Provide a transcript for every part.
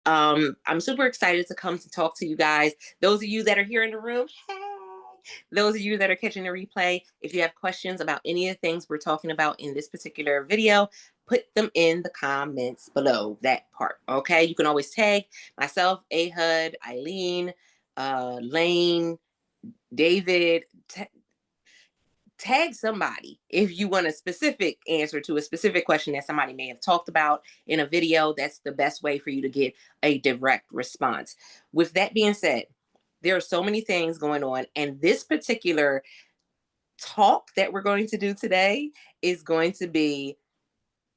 I'm super excited to come to talk to you guys. Those of you that are here in the room, hey. Those of you that are catching the replay, if you have questions about any of the things we're talking about in this particular video, put them in the comments below that part, okay? You can always tag myself, Ahud, Eileen, Lane, David, tag somebody if you want a specific answer to a specific question that somebody may have talked about in a video. That's the best way for you to get a direct response. With that being said, there are so many things going on, and this particular talk that we're going to do today is going to be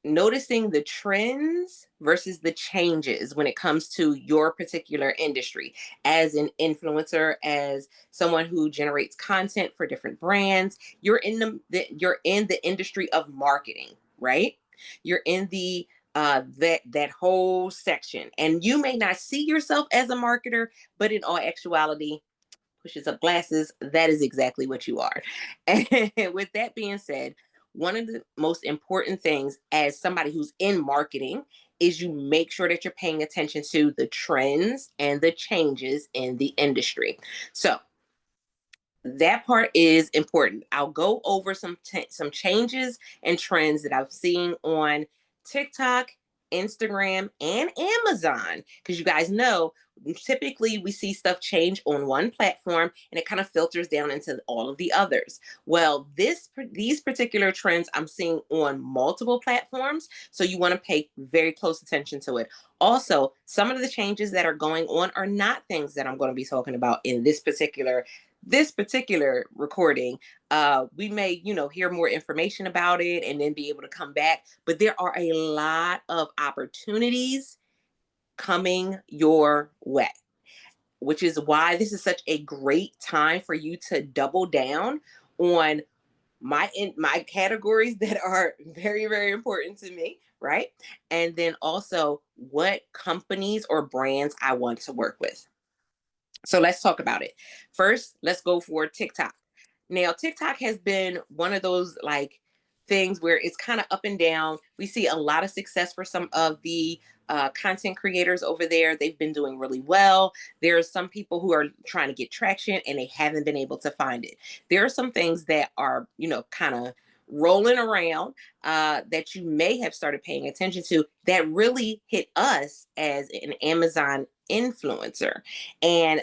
noticing the trends versus the changes when it comes to your particular industry as an influencer, as someone who generates content for different brands. You're in you're in the industry of marketing, right? You're in the that whole section, and you may not see yourself as a marketer, but in all actuality, pushes up glasses, that is exactly what you are. And with that being said, one of the most important things as somebody who's in marketing is you make sure that you're paying attention to the trends and the changes in the industry. So that part is important. I'll go over some changes and trends that I've seen on TikTok, Instagram, and Amazon. Because you guys know, typically we see stuff change on one platform and it kind of filters down into all of the others. Well, these particular trends I'm seeing on multiple platforms, so you want to pay very close attention to it. Also, some of the changes that are going on are not things that I'm going to be talking about in this particular recording. We may, hear more information about it and then be able to come back, but there are a lot of opportunities coming your way, which is why this is such a great time for you to double down on my categories that are very, very important to me, right? And then also what companies or brands I want to work with. So let's talk about it. First, let's go for TikTok. Now, TikTok has been one of those like things where it's kind of up and down. We see a lot of success for some of the content creators over there. They've been doing really well. There are some people who are trying to get traction and they haven't been able to find it. There are some things that are, kind of rolling around that you may have started paying attention to that really hit us as an Amazon influencer. And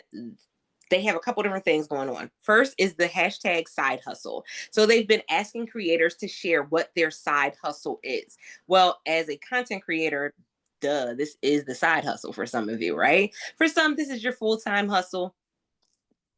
they have a couple different things going on. First is the hashtag side hustle. So they've been asking creators to share what their side hustle is. Well, as a content creator, duh, this is the side hustle for some of you, right? For some, this is your full-time hustle.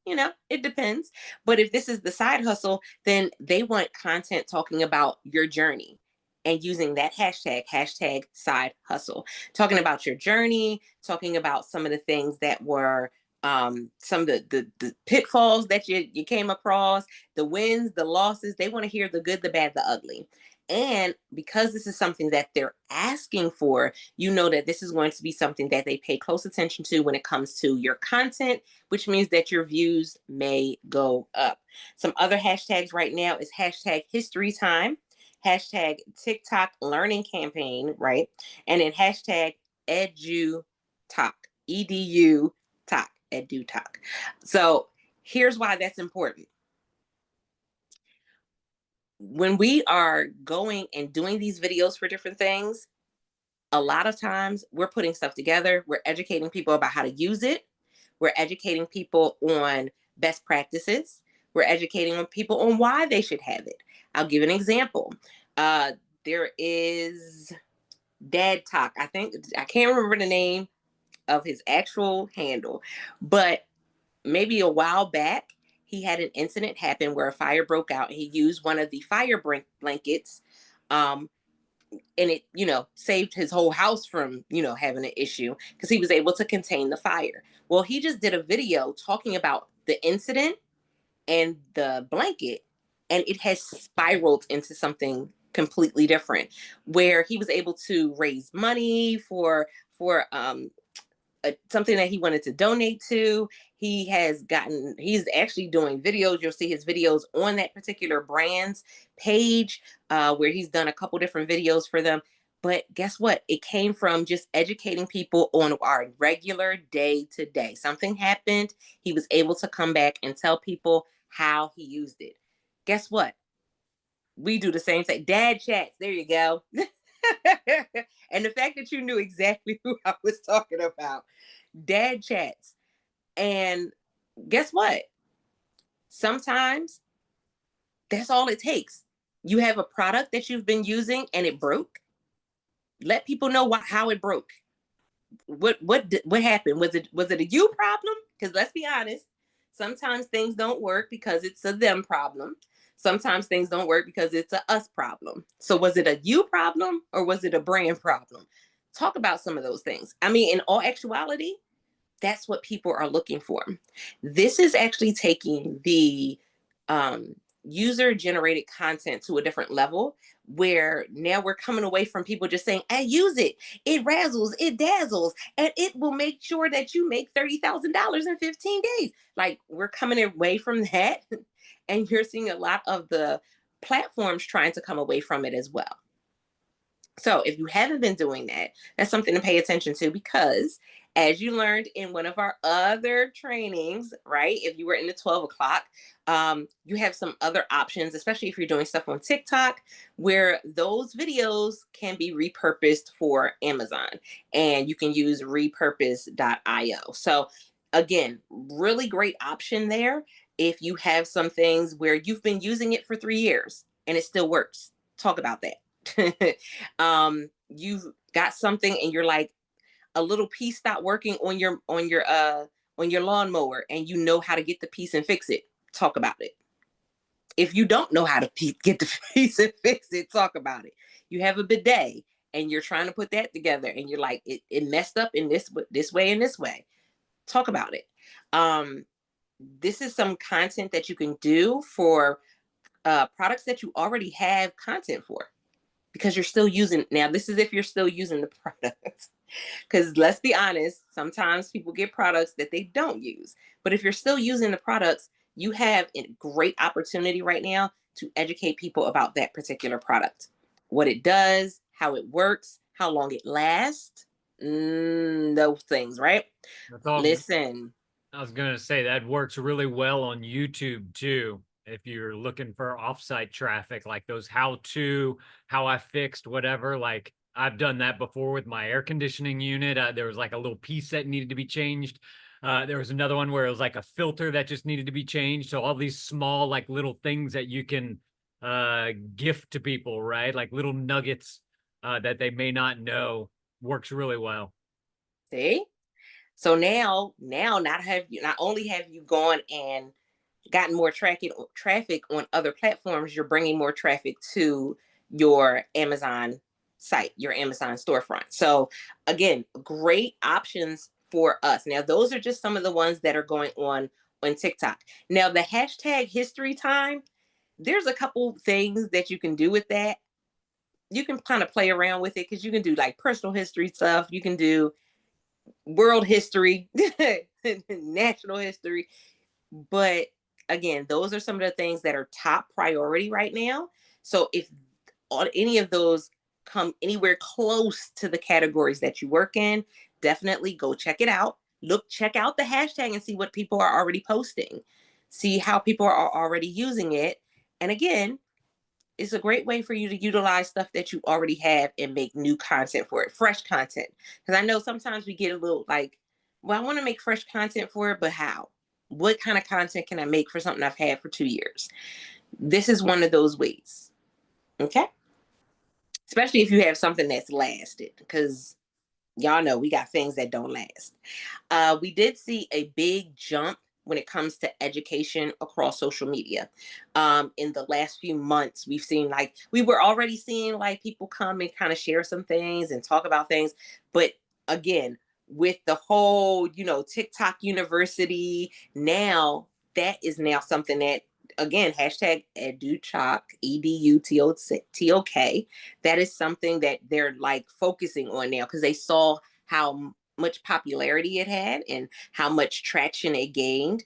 It depends. But if this is the side hustle, then they want content talking about your journey and using that hashtag side hustle, talking about your journey, talking about some of the things that were some of the pitfalls that you came across, the wins, the losses. They want to hear the good, the bad, the ugly. And because this is something that they're asking for, you know that this is going to be something that they pay close attention to when it comes to your content, which means that your views may go up. Some other hashtags right now is hashtag history time, hashtag TikTok learning campaign, right? And then hashtag edu talk, edu talk, edu talk. So here's why that's important. When we are going and doing these videos for different things, a lot of times we're putting stuff together, we're educating people about how to use it, we're educating people on best practices, we're educating people on why they should have it. I'll give an example. There is Dad Talk. I can't remember the name of his actual handle, but maybe a while back, he had an incident happen where a fire broke out and he used one of the fire blankets, um, and it, saved his whole house from, having an issue because he was able to contain the fire. Well, he just did a video talking about the incident and the blanket, and it has spiraled into something completely different where he was able to raise money for something that he wanted to donate to. He's actually doing videos. You'll see his videos on that particular brand's page, where he's done a couple different videos for them. But guess what? It came from just educating people on our regular day to day. Something happened. He was able to come back and tell people how he used it. Guess what? We do the same thing. Dad chats. There you go. And the fact that you knew exactly who I was talking about. Dad chats. And guess what? Sometimes that's all it takes. You have a product that you've been using and it broke. Let people know how it broke. What happened? Was it a you problem? Because let's be honest, sometimes things don't work because it's a them problem. Sometimes things don't work because it's a us problem. So was it a you problem or was it a brand problem? Talk about some of those things. I mean, in all actuality, that's what people are looking for. This is actually taking the um, user generated content to a different level where now we're coming away from people just saying, I use it. It razzles, it dazzles, and it will make sure that you make $30,000 in 15 days. Like we're coming away from that. And you're seeing a lot of the platforms trying to come away from it as well. So if you haven't been doing that, that's something to pay attention to because as you learned in one of our other trainings, right? If you were in the 12 o'clock, you have some other options, especially if you're doing stuff on TikTok, where those videos can be repurposed for Amazon and you can use repurpose.io. So again, really great option there. If you have some things where you've been using it for 3 years and it still works, talk about that. You've got something and you're like a little piece stopped working on your lawnmower and you know how to get the piece and fix it. Talk about it. If you don't know how to get the piece and fix it, talk about it. You have a bidet and you're trying to put that together and you're like it messed up in this way and this way. Talk about it. This is some content that you can do for products that you already have content for because you're still using. Now this is if you're still using the product. Because let's be honest, sometimes people get products that they don't use. But if you're still using the products, you have a great opportunity right now to educate people about that particular product, what it does, how it works, how long it lasts, those things, right? That's all. Listen, I was gonna say that works really well on YouTube too. If you're looking for offsite traffic, like those how I fixed whatever, like I've done that before with my air conditioning unit. There was like a little piece that needed to be changed. There was another one where it was like a filter that just needed to be changed. So all these small, like little things that you can gift to people, right? Like little nuggets that they may not know works really well. see? So now not only have you gone and gotten more traffic on other platforms, you're bringing more traffic to your Amazon site, your Amazon storefront. So again, great options for us. Now, those are just some of the ones that are going on TikTok. Now, the hashtag history time, there's a couple things that you can do with that. You can kind of play around with it because you can do like personal history stuff. You can do world history, national history. But again, those are some of the things that are top priority right now. So if on any of those come anywhere close to the categories that you work in, definitely go check it out. Check out the hashtag and see what people are already posting. See how people are already using it. And again, it's a great way for you to utilize stuff that you already have and make new content for it, fresh content. Because I know sometimes we get a little like, well, I want to make fresh content for it, but how? What kind of content can I make for something I've had for 2 years? This is one of those ways. Okay. Especially if you have something that's lasted, because y'all know we got things that don't last. We did see a big jump when it comes to education across social media. In the last few months, we've seen like we were already seeing like people come and kind of share some things and talk about things. But again, with the whole, TikTok University, now that is now something that again, hashtag EduTok, EDUTOK. That is something that they're like focusing on now because they saw how much popularity it had and how much traction it gained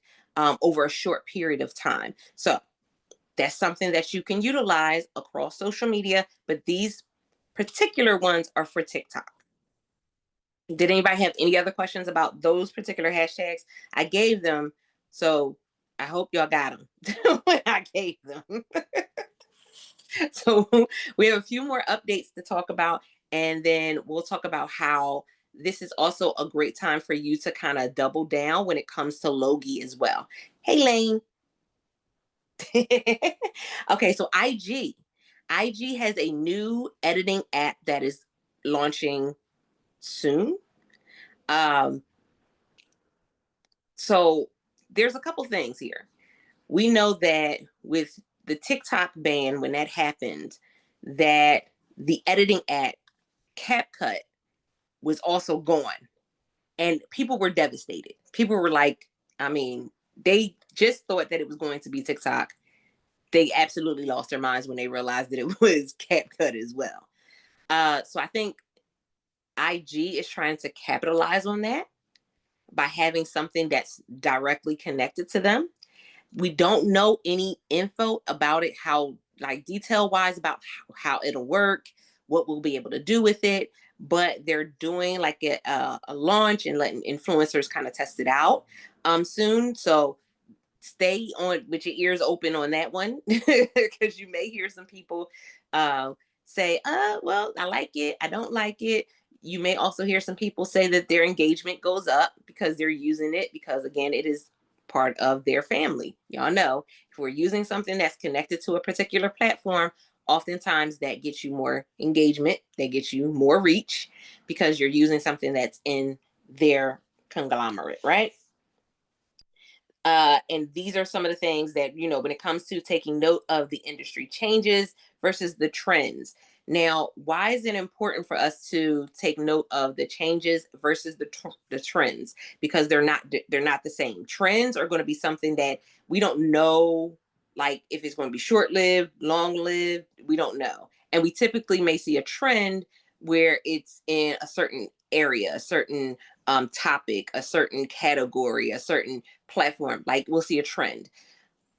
over a short period of time. So that's something that you can utilize across social media. But these particular ones are for TikTok. Did anybody have any other questions about those particular hashtags? I gave them, so I hope y'all got them when I gave them. So we have a few more updates to talk about, and then we'll talk about how this is also a great time for you to kind of double down when it comes to Logi as well. Hey, Lane. Okay, so IG has a new editing app that is launching soon. Um, so there's a couple things here. We know that with the TikTok ban, when that happened, that the editing app CapCut was also gone, and people were devastated. People were like, I mean, they just thought that it was going to be TikTok. They absolutely lost their minds when they realized that it was CapCut as well. So I think IG is trying to capitalize on that by having something that's directly connected to them. We don't know any info about it, how like detail wise about how it'll work, what we'll be able to do with it. But they're doing like a launch and letting influencers kind of test it out soon. So stay on with your ears open on that one because you may hear some people uh, say, well, I like it, I don't like it. You may also hear some people say that their engagement goes up because they're using it, because again, it is part of their family. Y'all know, if we're using something that's connected to a particular platform, oftentimes that gets you more engagement, that gets you more reach because you're using something that's in their conglomerate, right? And these are some of the things that, when it comes to taking note of the industry changes versus the trends. Now, why is it important for us to take note of the changes versus the trends? Because they're not the same. Trends are going to be something that we don't know, like if it's going to be short lived, long lived. We don't know, and we typically may see a trend where it's in a certain area, a certain topic, a certain category, a certain platform. Like we'll see a trend.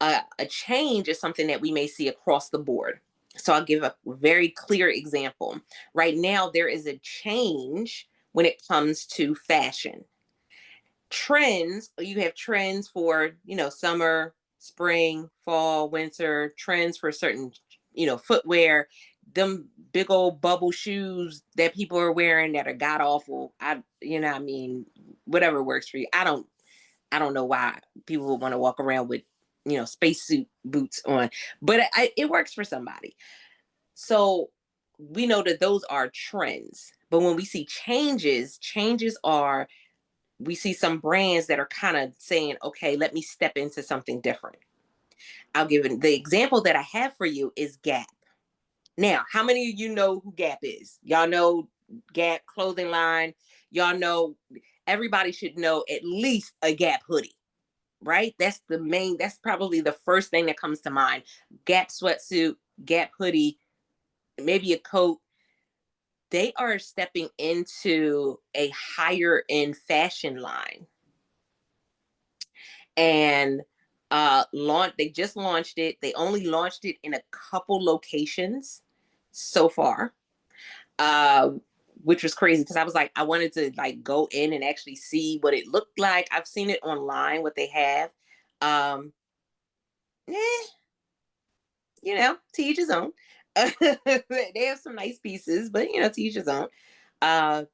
A change is something that we may see across the board. So I'll give a very clear example. Right now, there is a change when it comes to fashion. Trends, you have trends for, summer, spring, fall, winter, trends for certain, footwear, them big old bubble shoes that people are wearing that are god awful. I mean, whatever works for you. I don't know why people would want to walk around with, spacesuit boots on, but it works for somebody. So we know that those are trends. But when we see changes are, we see some brands that are kind of saying, okay, let me step into something different. I'll give the example that I have for you is Gap. Now, how many of you know who Gap is? Y'all know Gap clothing line. Y'all know, everybody should know at least a Gap hoodie, right? That's probably the first thing that comes to mind. Gap sweatsuit, Gap hoodie, maybe a coat. They are stepping into a higher end fashion line, and they just launched it. They only launched it in a couple locations so far, uh, which was crazy because I was like, I wanted to like go in and actually see what it looked like. I've seen it online, what they have. Um, eh, to each his own. They have some nice pieces, but to each his own. Uh,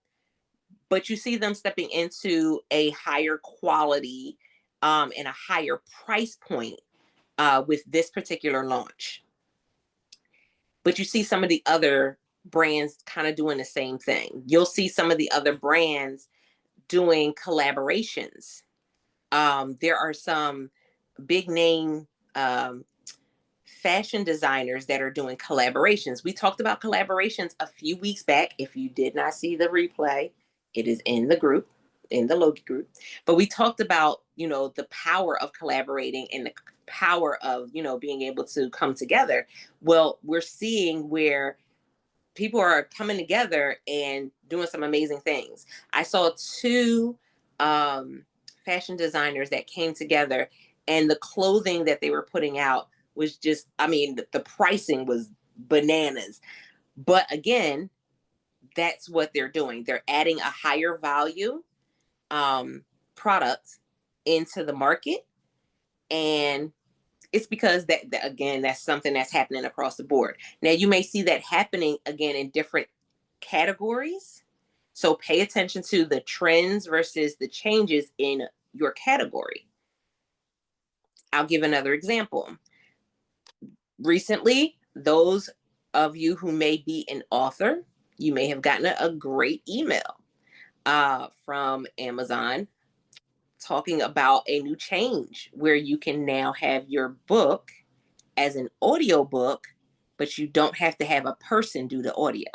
but you see them stepping into a higher quality and a higher price point with this particular launch. But you see some of the other brands kind of doing the same thing. You'll see some of the other brands doing collaborations. There are some big name fashion designers that are doing collaborations. We talked about collaborations a few weeks back. If you did not see the replay, it is in the group, in the Loki group. But we talked about, the power of collaborating and the power of, being able to come together. Well, we're seeing where people are coming together and doing some amazing things. I saw two fashion designers that came together, and the clothing that they were putting out was just, I mean, the pricing was bananas. But again, that's what they're doing. They're adding a higher value um, product into the market. And it's because that again, that's something that's happening across the board. Now, you may see that happening again in different categories. So pay attention to the trends versus the changes in your category. I'll give another example. Recently, those of you who may be an author, you may have gotten a great email from Amazon talking about a new change where you can now have your book as an audio book, but you don't have to have a person do the audio.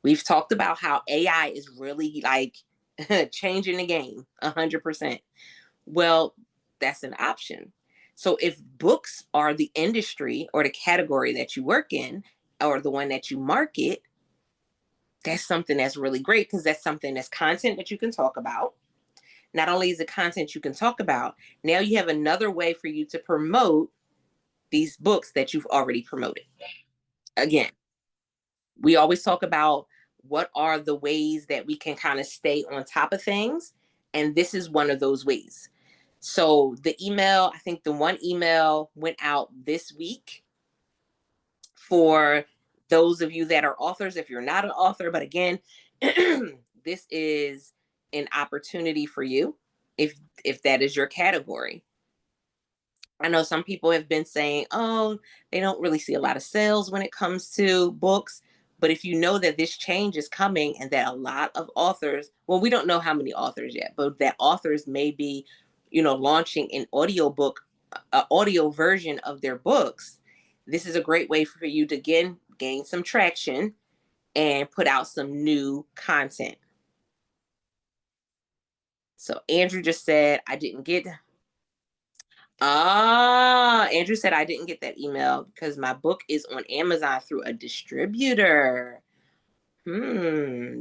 We've talked about how AI is really like changing the game 100%. Well, that's an option. So if books are the industry or the category that you work in, or the one that you market, that's something that's really great because that's something that's content that you can talk about. Not only is it content you can talk about, now you have another way for you to promote these books that you've already promoted. Again, we always talk about what are the ways that we can kind of stay on top of things. And this is one of those ways. So the email, I think the one email went out this week for those of you that are authors, if you're not an author, but again, this is an opportunity for you if that is your category. I know some people have been saying, oh, they don't really see a lot of sales when it comes to books. But if you know that this change is coming and that a lot of authors, well, we don't know how many authors yet, but that authors may be, launching an audiobook, an audio version of their books, this is a great way for you to again gain some traction and put out some new content. So Andrew just said, I didn't get Andrew said I didn't get that email because my book is on Amazon through a distributor. Hmm,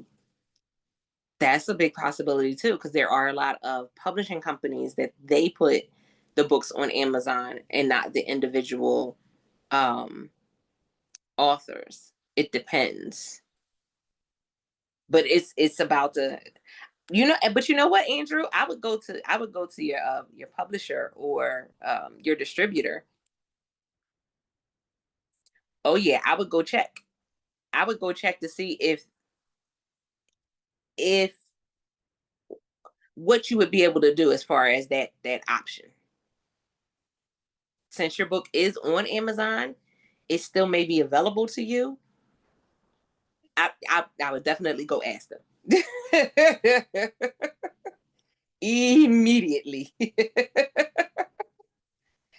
that's a big possibility too, because there are a lot of publishing companies that they put the books on Amazon and not the individual um, authors. It depends, but it's about the but you know what, Andrew, I would go to your publisher or your distributor. Oh yeah, I would go check. I would go check to see if what you would be able to do as far as that option. Since your book is on Amazon, it still may be available to you. I would definitely go ask them. Immediately.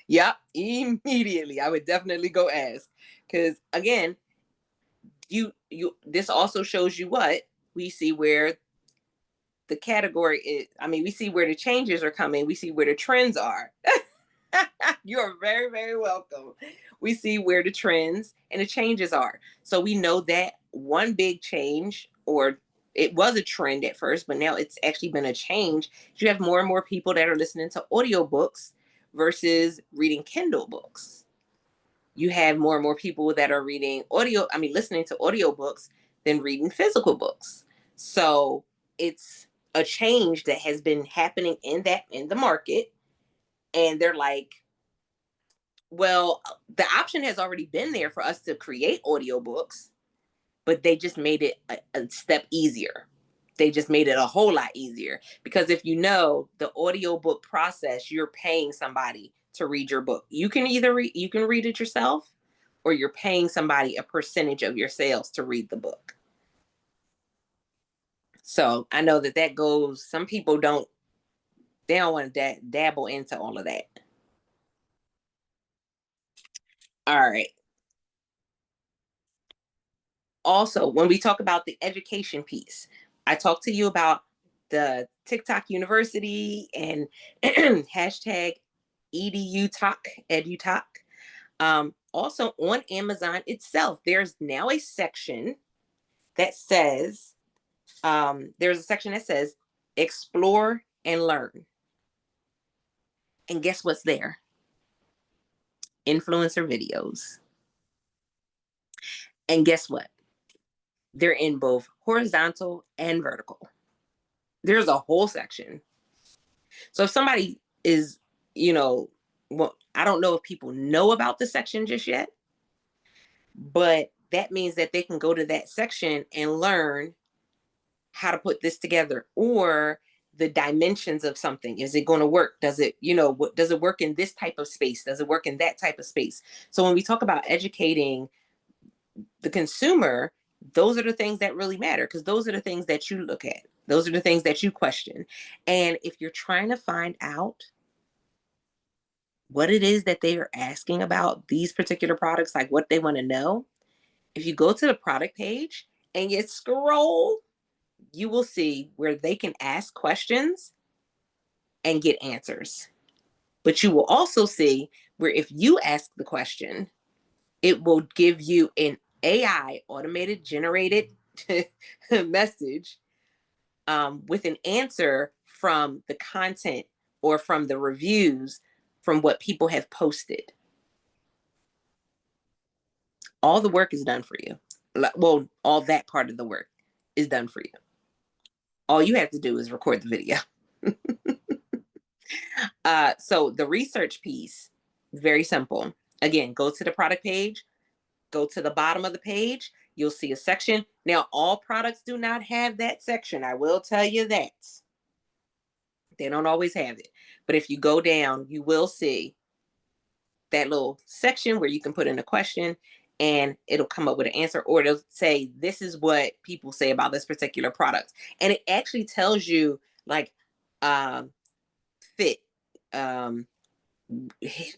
Yep, immediately. I would definitely go ask. Because again, you this also shows you what we see where the category is. I mean, we see where the changes are coming, we see where the trends are. You're very, very welcome. We see where the trends and the changes are. So we know that one big change, or it was a trend at first, but now it's actually been a change. You have more and more people that are listening to audiobooks versus reading Kindle books. You have more and more people that are listening to audiobooks than reading physical books. So it's a change that has been happening in the market. And they're like, well, the option has already been there for us to create audiobooks, but they just made it a step easier. They just made it a whole lot easier because if you know the audiobook process, you're paying somebody to read your book. You can you can read it yourself, or you're paying somebody a percentage of your sales to read the book. So I know that goes. Some people don't. They don't want to dabble into all of that. All right. Also, when we talk about the education piece, I talked to you about the TikTok University and hashtag EduTalk. Also on Amazon itself, there's now a section that says, there's a section that says explore and learn. And guess what's there? Influencer videos. And guess what? They're in both horizontal and vertical. There's a whole section. So if somebody is, you know, well, I don't know if people know about the section just yet, but that means that they can go to that section and learn how to put this together, or the dimensions of something. Is it going to work? Does it, what does it work in this type of space? Does it work in that type of space? So when we talk about educating the consumer, those are the things that really matter, because those are the things that you look at. Those are the things that you question. And if you're trying to find out what it is that they are asking about these particular products, like what they want to know, if you go to the product page and you scroll, you will see where they can ask questions and get answers. But you will also see where if you ask the question, it will give you an AI automated generated message with an answer from the content or from the reviews from what people have posted. All the work is done for you. Well, all that part of the work is done for you. All you have to do is record the video. So the research piece, very simple. Again, go to the product page, go to the bottom of the page, you'll see a section. Now, all products do not have that section. I will tell you that. They don't always have it. But if you go down, you will see that little section where you can put in a question and it'll come up with an answer, or it'll say, this is what people say about this particular product. And it actually tells you like fit, um,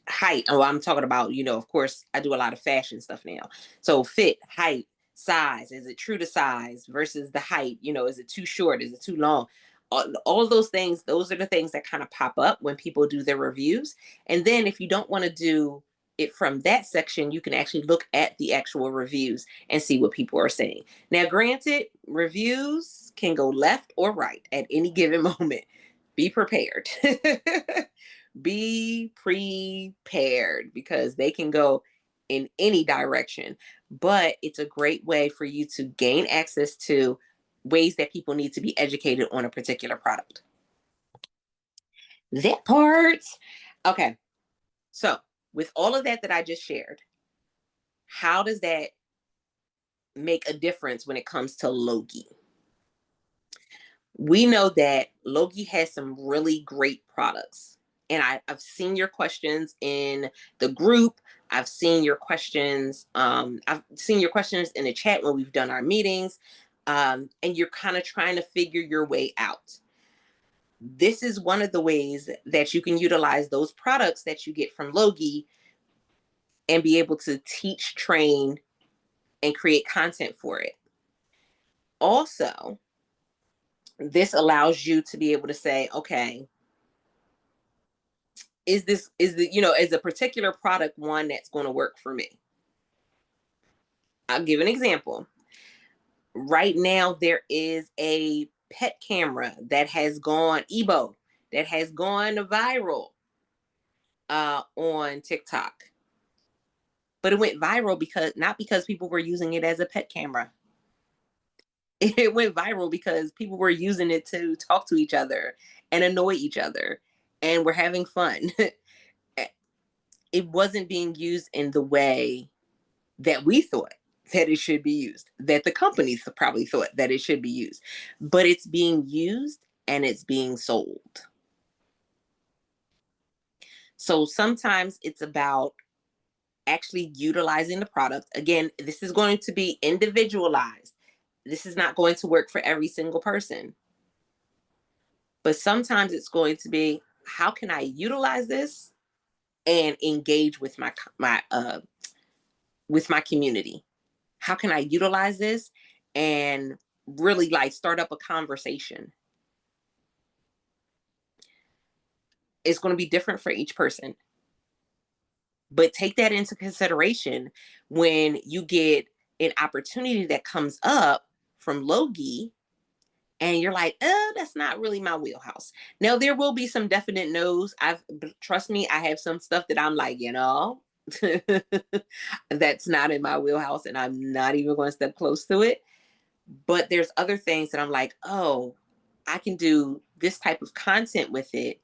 height. Oh, I'm talking about, of course, I do a lot of fashion stuff now. So fit, height, size. Is it true to size versus the height? Is it too short? Is it too long? All of those things, those are the things that kind of pop up when people do their reviews. And then if you don't want to do it from that section, you can actually look at the actual reviews and see what people are saying. Now, granted, reviews can go left or right at any given moment. Be prepared. Be prepared, because they can go in any direction. But it's a great way for you to gain access to ways that people need to be educated on a particular product. That part. Okay. So, with all of that I just shared, how does that make a difference when it comes to Logi? We know that Logi has some really great products. And I've seen your questions in the group. I've seen your questions. I've seen your questions in the chat when we've done our meetings. And you're kind of trying to figure your way out. This is one of the ways that you can utilize those products that you get from Logi and be able to teach, train, and create content for it. Also, this allows you to be able to say, okay, is a particular product one that's going to work for me? I'll give an example. Right now, there is a pet camera that has gone Ebo, that has gone viral on TikTok. But it went viral not because people were using it as a pet camera. It went viral because people were using it to talk to each other and annoy each other, and we're having fun. It wasn't being used in the way that we thought that it should be used, that the companies probably thought that it should be used, but it's being used and it's being sold. So sometimes it's about actually utilizing the product. Again, this is going to be individualized. This is not going to work for every single person. But sometimes it's going to be, how can I utilize this and engage with my community? How can I utilize this and really like start up a conversation? It's going to be different for each person. But take that into consideration when you get an opportunity that comes up from Logi and you're like, oh, that's not really my wheelhouse. Now, there will be some definite no's. Trust me, I have some stuff that I'm like, That's not in my wheelhouse, and I'm not even going to step close to it. But there's other things that I'm like, oh, I can do this type of content with it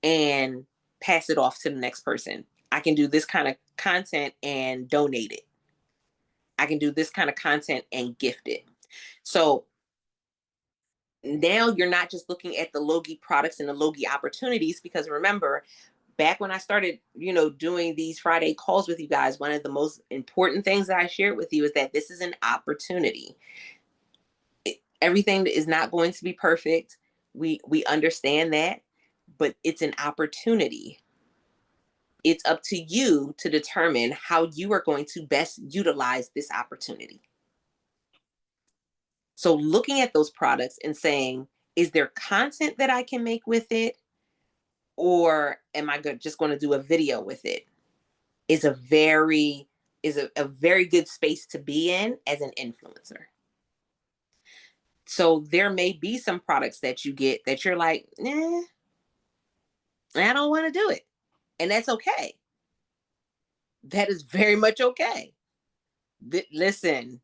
and pass it off to the next person. I can do this kind of content and donate it. I can do this kind of content and gift it. So now you're not just looking at the Logi products and the Logi opportunities, because remember, back when I started, doing these Friday calls with you guys, one of the most important things that I shared with you is that this is an opportunity. Everything is not going to be perfect. We understand that, but it's an opportunity. It's up to you to determine how you are going to best utilize this opportunity. So looking at those products and saying, is there content that I can make with it? Or am I just going to do a video with it? Is a very good space to be in as an influencer. So there may be some products that you get that you're like, I don't want to do it. And that's okay. That is very much okay. Listen,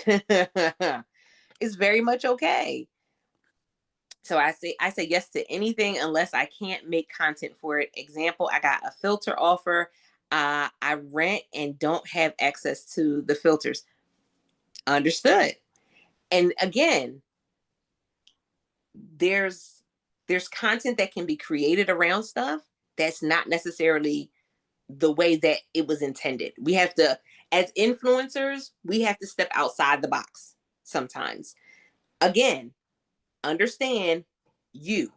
it's very much okay. So I say yes to anything unless I can't make content for it. Example, I got a filter offer. I rent and don't have access to the filters. Understood. And again, there's there's content that can be created around stuff that's not necessarily the way that it was intended. We have to, as influencers, we have to step outside the box sometimes. Again, understand, you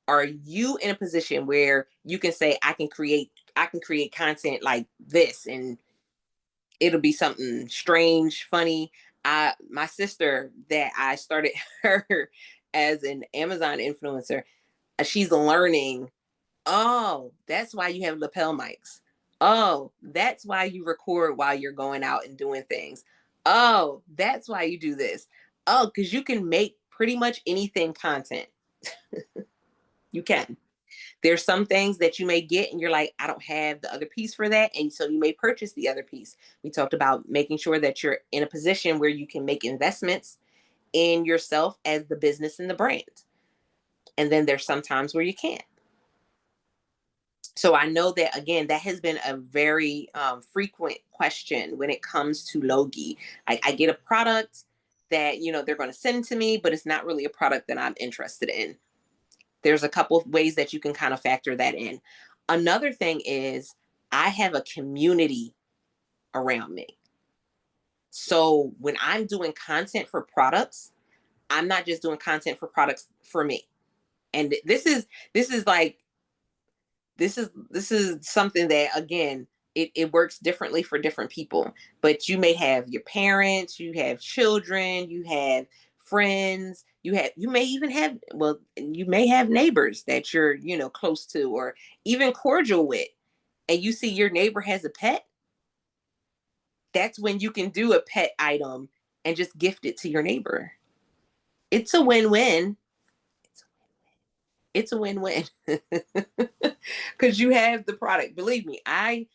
are you in a position where you can say, I can create content like this, and it'll be something strange, funny. My sister, that I started her as an Amazon influencer, she's learning. Oh, that's why you have lapel mics. Oh, that's why you record while you're going out and doing things. Oh, that's why you do this. Oh, because you can make pretty much anything content. You can. There's some things that you may get and you're like, I don't have the other piece for that. And so you may purchase the other piece. We talked about making sure that you're in a position where you can make investments in yourself as the business and the brand. And then there's some times where you can't. So I know that, again, that has been a very frequent question when it comes to Logi. I get a product that they're going to send to me, but it's not really a product that I'm interested in. There's a couple of ways that you can kind of factor that in. Another thing is, I have a community around me. So when I'm doing content for products, I'm not just doing content for products for me. And this is like this is something that, again, it works differently for different people. But you may have your parents, you have children, you have friends, you may even have, well, you may have neighbors that you're close to or even cordial with, and you see your neighbor has a pet. That's when you can do a pet item and just gift it to your neighbor. It's a win-win. It's a win-win. Because you have the product. Believe me, I've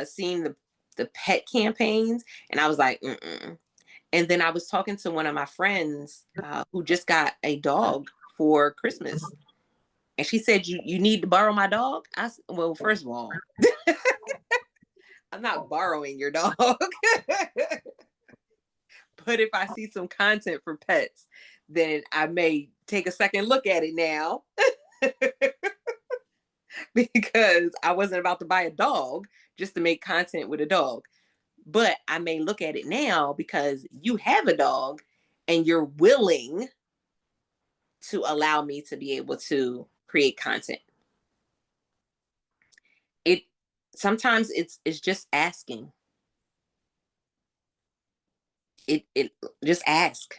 seen the pet campaigns, and I was like, mm-mm. And then I was talking to one of my friends who just got a dog for Christmas, and she said, "You need to borrow my dog." Well, first of all, I'm not borrowing your dog, but if I see some content for pets, then I may take a second look at it now. Because I wasn't about to buy a dog just to make content with a dog. But I may look at it now because you have a dog and you're willing to allow me to be able to create content. It sometimes it's just asking. It just ask.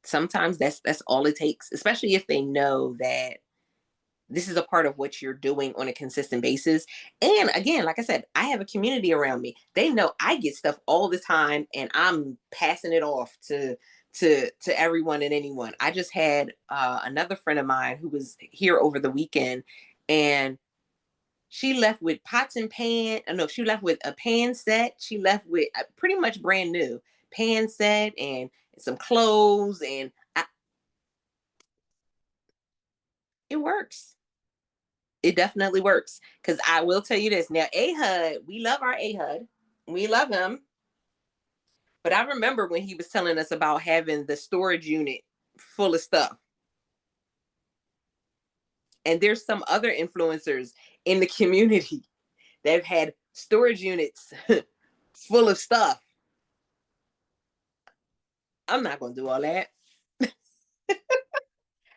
Sometimes that's all it takes, especially if they know that this is a part of what you're doing on a consistent basis. And again, like I said, I have a community around me. They know I get stuff all the time and I'm passing it off to everyone and anyone. I just had another friend of mine who was here over the weekend, and She left with pots and pan. No, she left with a pan set. She left with pretty much brand new pan set and some clothes, and it works. It definitely works. Because I will tell you this now, Ahud, we love our Ahud. We love him. But I remember when he was telling us about having the storage unit full of stuff. And there's some other influencers in the community that have had storage units full of stuff. I'm not going to do all that.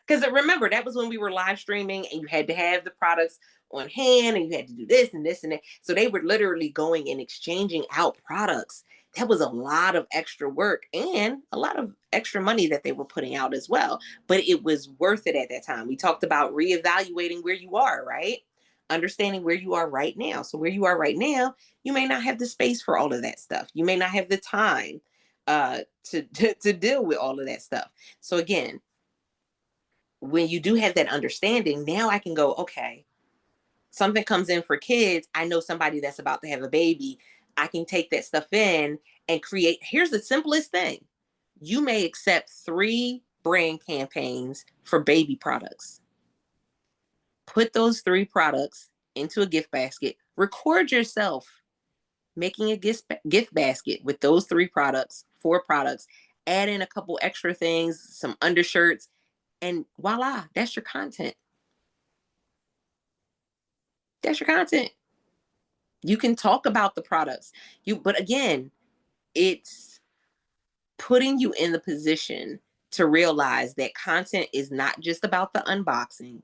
Because remember, that was when we were live streaming and you had to have the products on hand and you had to do this and this and that. So they were literally going and exchanging out products. That was a lot of extra work and a lot of extra money that they were putting out as well. But it was worth it at that time. We talked about reevaluating where you are, right? Understanding where you are right now. So, where you are right now, you may not have the space for all of that stuff. You may not have the time to deal with all of that stuff. So, again, when you do have that understanding, now I can go, okay, something comes in for kids. I know somebody that's about to have a baby. I can take that stuff in and create. Here's the simplest thing: you may accept 3 brand campaigns for baby products. Put those 3 products into a gift basket. Record yourself making a gift basket with those 3 products, 4 products. Add in a couple extra things, some undershirts, and voila, that's your content. That's your content. You can talk about the products. But again, it's putting you in the position to realize that content is not just about the unboxing.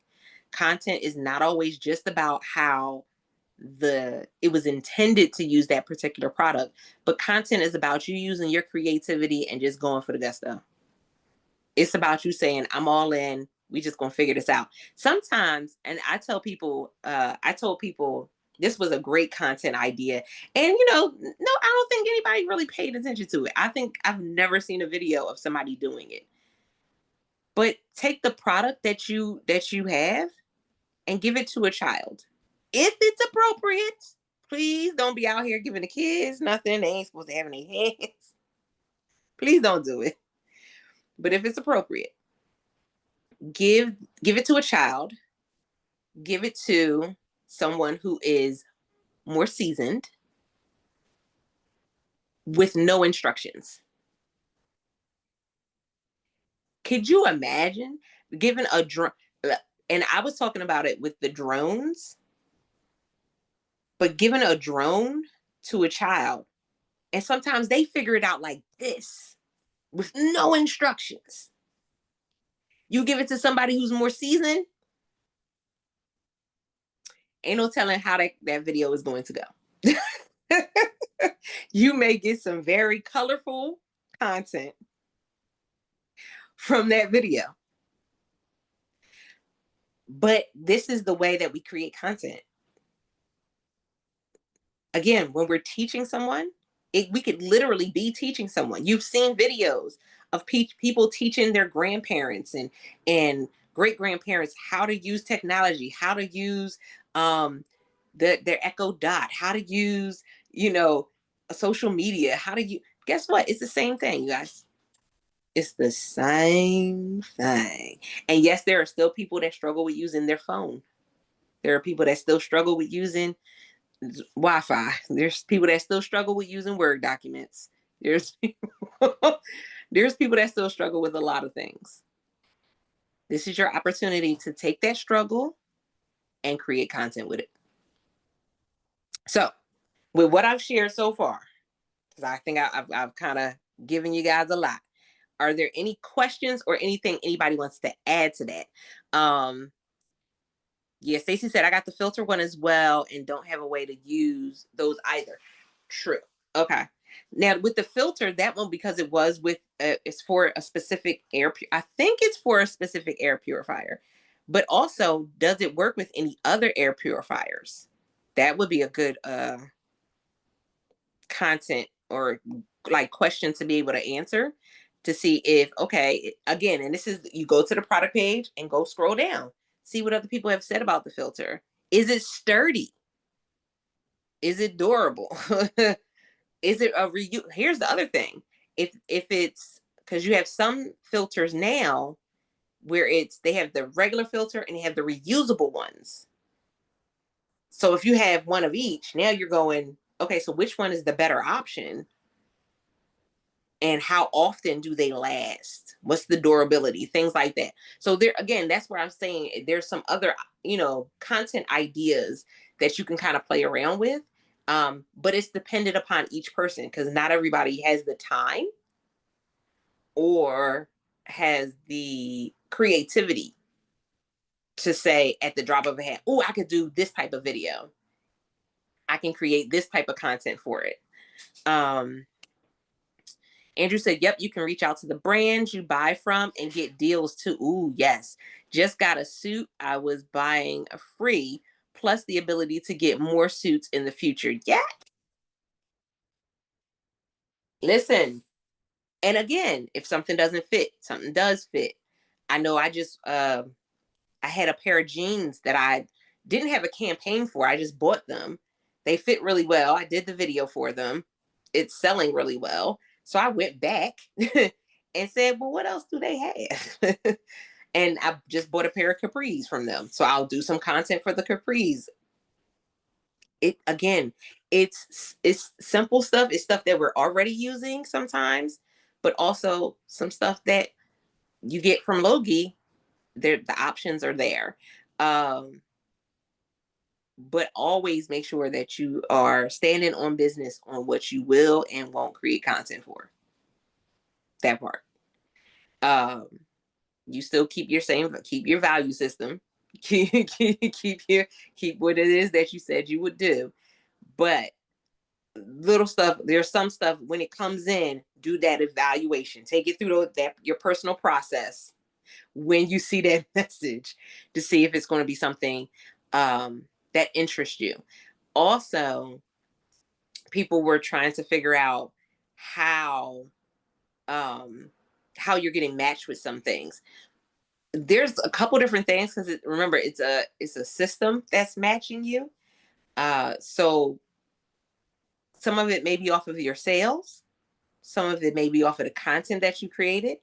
Content is not always just about how it was intended to use that particular product, but content is about you using your creativity and just going for the gusto. It's about you saying, I'm all in. We just gonna figure this out. Sometimes, and I told people this was a great content idea. And no, I don't think anybody really paid attention to it. I think I've never seen a video of somebody doing it. But take the product that you have and give it to a child. If it's appropriate, please don't be out here giving the kids nothing they ain't supposed to have in their hands. Please don't do it. But if it's appropriate, give it to a child, give it to someone who is more seasoned with no instructions. Could you imagine giving a drone? And I was talking about it with the drones, but giving a drone to a child, and sometimes they figure it out like this with no instructions. You give it to somebody who's more seasoned, ain't no telling how that video is going to go. You may get some very colorful content from that video. But this is the way that we create content. Again, when we're teaching someone, we could literally be teaching someone. You've seen videos of people teaching their grandparents and great grandparents how to use technology, how to use their Echo Dot, how to use social media, how to use. Guess what? It's the same thing, you guys. It's the same thing. And yes, there are still people that struggle with using their phone. There are people that still struggle with using Wi-Fi. There's people that still struggle with using Word documents. There's there's people that still struggle with a lot of things. This is your opportunity to take that struggle and create content with it. So, with what I've shared so far, because I think I've kind of given you guys a lot. Are there any questions or anything anybody wants to add to that? Yeah, Stacey said I got the filter one as well and don't have a way to use those either. True. Okay. Now with the filter, that one because it was with it's for a specific I think it's for a specific air purifier. But also, does it work with any other air purifiers? That would be a good content or like question to be able to answer to see if okay, again, and this is you go to the product page and go scroll down, see what other people have said about the filter. Is it sturdy? Is it durable? Is it a reuse? Here's the other thing. If it's because you have some filters now where they have the regular filter and they have the reusable ones. So if you have one of each, now you're going, okay, so which one is the better option? And how often do they last? What's the durability? Things like that. So there again, that's where I'm saying there's some other, content ideas that you can kind of play around with. But it's dependent upon each person because not everybody has the time or has the creativity to say at the drop of a hat, oh, I could do this type of video. I can create this type of content for it. Um, Andrew said, yep, you can reach out to the brands you buy from and get deals too. Ooh, yes. Just got a suit I was buying a free, plus the ability to get more suits in the future. Yeah. Listen. And again, if something doesn't fit, something does fit. I know I had a pair of jeans that I didn't have a campaign for. I just bought them. They fit really well. I did the video for them. It's selling really well. So I went back and said, well, what else do they have? And I just bought a pair of capris from them. So I'll do some content for the capris. It again, it's simple stuff. It's stuff that we're already using sometimes, but also some stuff that you get from Logi. The options are there. Um, but always make sure that you are standing on business on what you will and won't create content for. That part. Um, you still keep your value system, keep your keep what it is that you said you would do. But little stuff, there's some stuff when it comes in, do that evaluation, take it through your personal process when you see that message to see if it's going to be something that interests you. Also, people were trying to figure out how um how you're getting matched with some things. There's a couple different things because remember it's a system that's matching you. So some of it may be off of your sales, some of it may be off of the content that you created.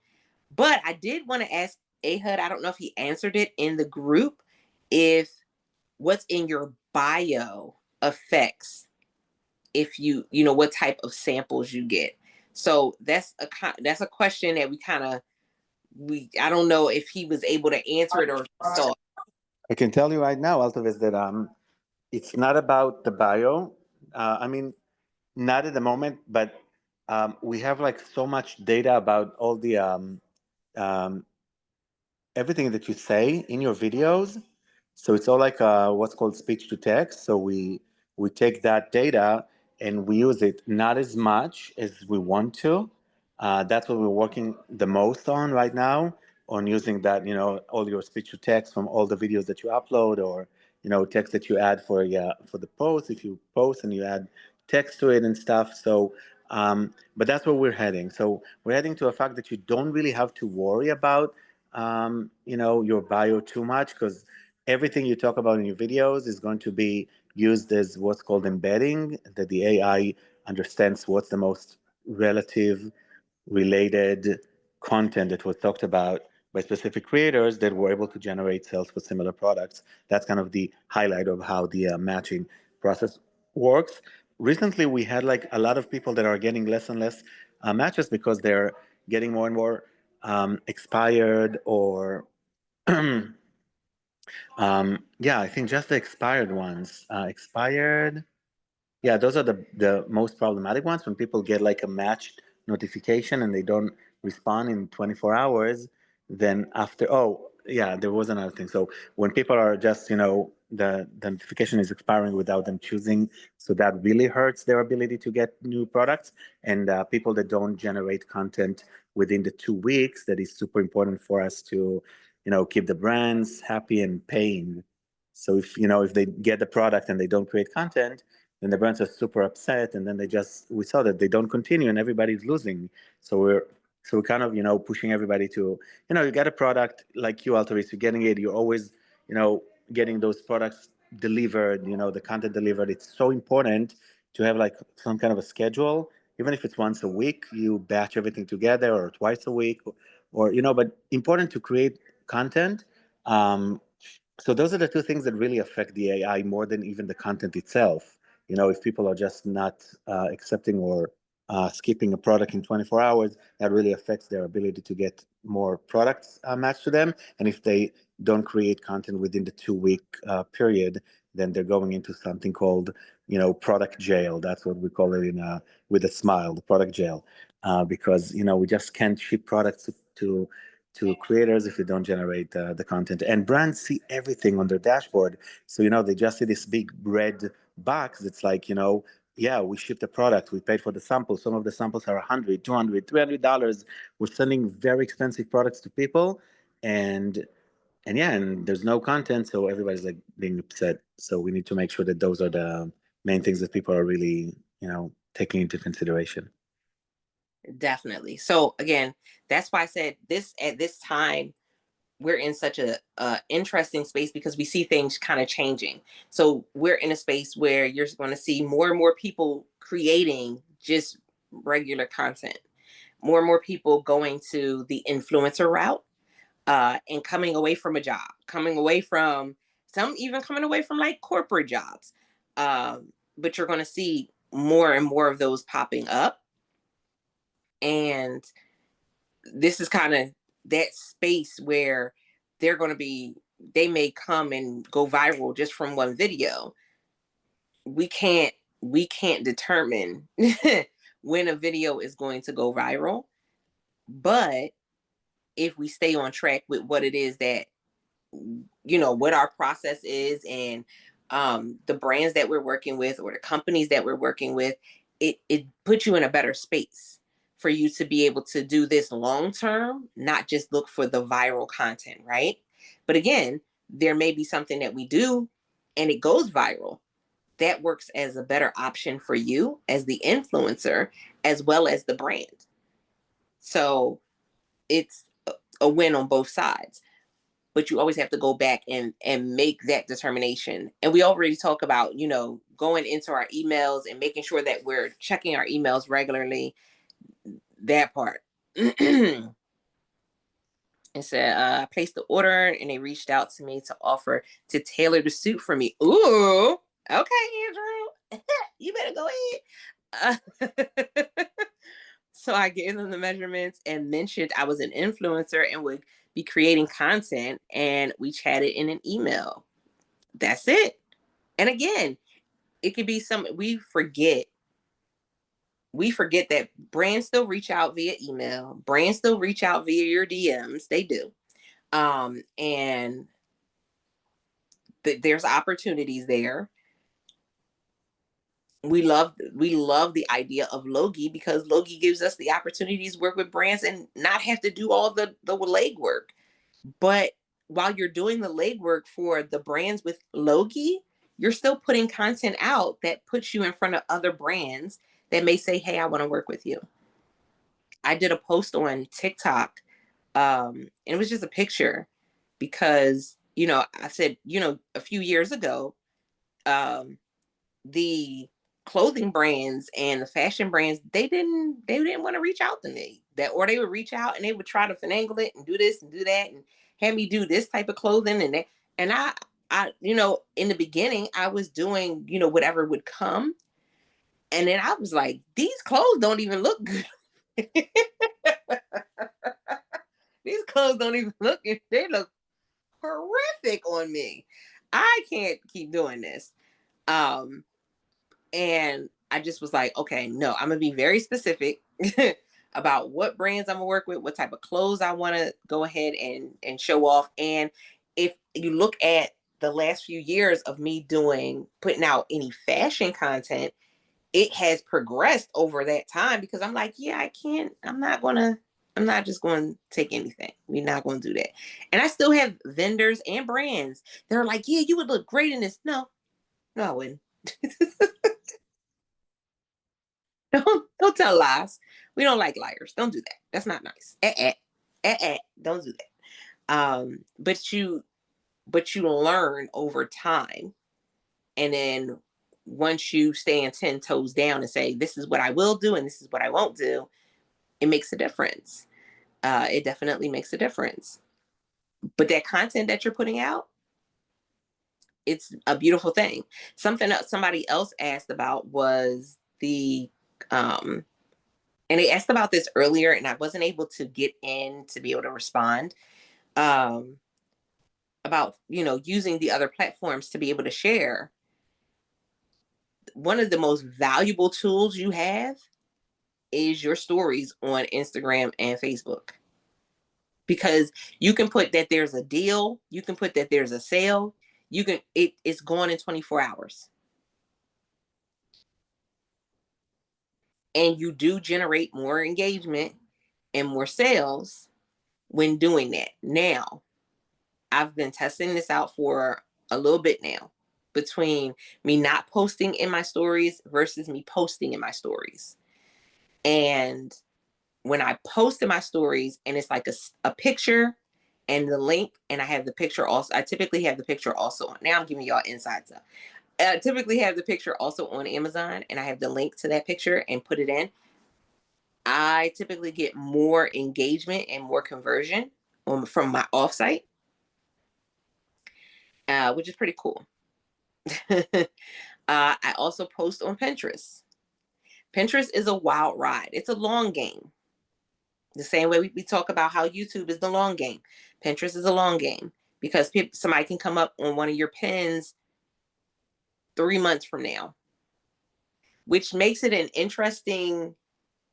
But I did want to ask Ahud, I don't know if he answered it in the group, if what's in your bio affects if you know what type of samples you get. So that's a question that we I don't know if he was able to answer it or saw. I can tell you right now, Altavis, that it's not about the bio. I mean, not at the moment, but we have like so much data about all the um, everything that you say in your videos. So it's all like what's called speech to text. So we take that data and we use it not as much as we want to. That's what we're working the most on right now, on using that, all your speech to text from all the videos that you upload, or text that you add for the post, if you post and you add text to it and stuff. So but that's where we're heading. So we're heading to a fact that you don't really have to worry about your bio too much, because everything you talk about in your videos is going to be used as what's called embedding, that the AI understands what's the most relative, related content that was talked about by specific creators that were able to generate sales for similar products. That's kind of the highlight of how the matching process works. Recently, we had like a lot of people that are getting less and less matches because they're getting more and more expired, or yeah, I think just the expired ones. Expired, yeah, those are the most problematic ones, when people get like a matched notification and they don't respond in 24 hours. Then after, oh, yeah, there was another thing. So when people are just, the notification is expiring without them choosing, so that really hurts their ability to get new products. And people that don't generate content within the 2 weeks, that is super important for us to, keep the brands happy and paying. So if they get the product and they don't create content, then the brands are super upset, and then we saw that they don't continue, and everybody's losing. So we're kind of pushing everybody to, you get a product like you, Altaris, you're getting it, you're always getting those products delivered, the content delivered. It's so important to have like some kind of a schedule, even if it's once a week, you batch everything together, or twice a week, or but important to create content. So those are the two things that really affect the AI more than even the content itself. If people are just not accepting or skipping a product in 24 hours, that really affects their ability to get more products matched to them. And if they don't create content within the 2 week period, then they're going into something called, product jail. That's what we call it with a smile, the product jail, because we just can't ship products to creators if they don't generate the content. And brands see everything on their dashboard, so they just see this big red box that's like, yeah, we shipped a product, we paid for the sample. Some of the samples are 100, 200, $300. We're sending very expensive products to people, and yeah, and there's no content, so everybody's like being upset. So we need to make sure that those are the main things that people are really, taking into consideration. Definitely. So again, that's why I said this at this time we're in such a interesting space because we see things kind of changing. So we're in a space where you're going to see more and more people creating just regular content, more and more people going to the influencer route, and coming away from a job, coming away from some, even coming away from like corporate jobs. But you're going to see more and more of those popping up. And this is kind of that space where they're going to be, they may come and go viral just from one video. We can't determine when a video is going to go viral, but if we stay on track with what it is that, what our process is, and the brands that we're working with or the companies that we're working with, it puts you in a better space for you to be able to do this long term, not just look for the viral content, right? But again, there may be something that we do and it goes viral. That works as a better option for you as the influencer, as well as the brand. So it's a win on both sides, but you always have to go back and make that determination. And we already talk about, going into our emails and making sure that we're checking our emails regularly. That part. It said, I placed the order and they reached out to me to offer to tailor the suit for me. Ooh, okay, Andrew. You better go ahead. So I gave them the measurements and mentioned I was an influencer and would be creating content, and we chatted in an email. That's it. And again, it could be some, we forget that brands still reach out via email, brands still reach out via your DMs. They do. And there's opportunities there. We love the idea of Logi because Logi gives us the opportunities to work with brands and not have to do all the legwork. But while you're doing the legwork for the brands with Logi, you're still putting content out that puts you in front of other brands that may say, hey, I want to work with you. I did a post on TikTok, and it was just a picture because, I said, a few years ago, the clothing brands and the fashion brands, they didn't want to reach out to me, that, or they would reach out and they would try to finagle it and do this and do that and have me do this type of clothing and that. And I in the beginning I was doing, whatever would come. And then I was like, these clothes don't even look good. These clothes don't even look, they look horrific on me. I can't keep doing this. Um, And I just was like, okay, no, I'm gonna be very specific about what brands I'm gonna work with, what type of clothes I want to go ahead and show off. And if you look at the last few years of me putting out any fashion content, it has progressed over that time because I'm like, yeah, I'm not just going to take anything. We're not going to do that. And I still have vendors and brands that are like, yeah, you would look great in this. No, no, I wouldn't. Don't tell lies. We don't like liars. Don't do that. That's not nice. Don't do that. But you learn over time And then once you stand 10 toes down and say, this is what I will do and this is what I won't do, it makes a difference. It definitely makes a difference. But that content that you're putting out, it's a beautiful thing. Something that somebody else asked about was and they asked about this earlier, and I wasn't able to get in to be able to respond, about, using the other platforms to be able to share. One of the most valuable tools you have is your stories on Instagram and Facebook, because you can put that there's a deal, you can put that there's a sale, it's gone in 24 hours. And you do generate more engagement and more sales when doing that. Now, I've been testing this out for a little bit now, between me not posting in my stories versus me posting in my stories. And when I post in my stories and it's like a picture and the link, and I have the picture also, I typically have the picture also on. Now I'm giving y'all inside stuff. I typically have the picture also on Amazon, and I have the link to that picture and put it in. I typically get more engagement and more conversion from my offsite, which is pretty cool. I also post on Pinterest. Pinterest is a wild ride. It's a long game. The same way we talk about how YouTube is the long game. Pinterest is a long game, because somebody can come up on one of your pins 3 months from now, which makes it an interesting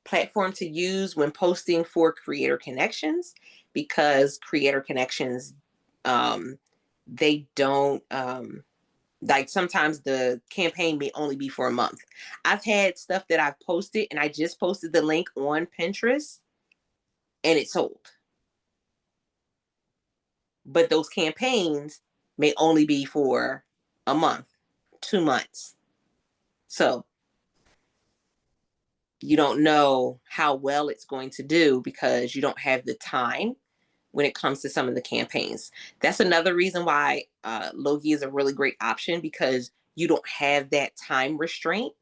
platform to use when posting for creator connections, because creator connections, they don't, like, sometimes the campaign may only be for a month. I've had stuff that I've posted and I just posted the link on Pinterest and it sold. But those campaigns may only be for a month, 2 months. So you don't know how well it's going to do because you don't have the time when it comes to some of the campaigns. That's another reason why Logi is a really great option, because you don't have that time restraint.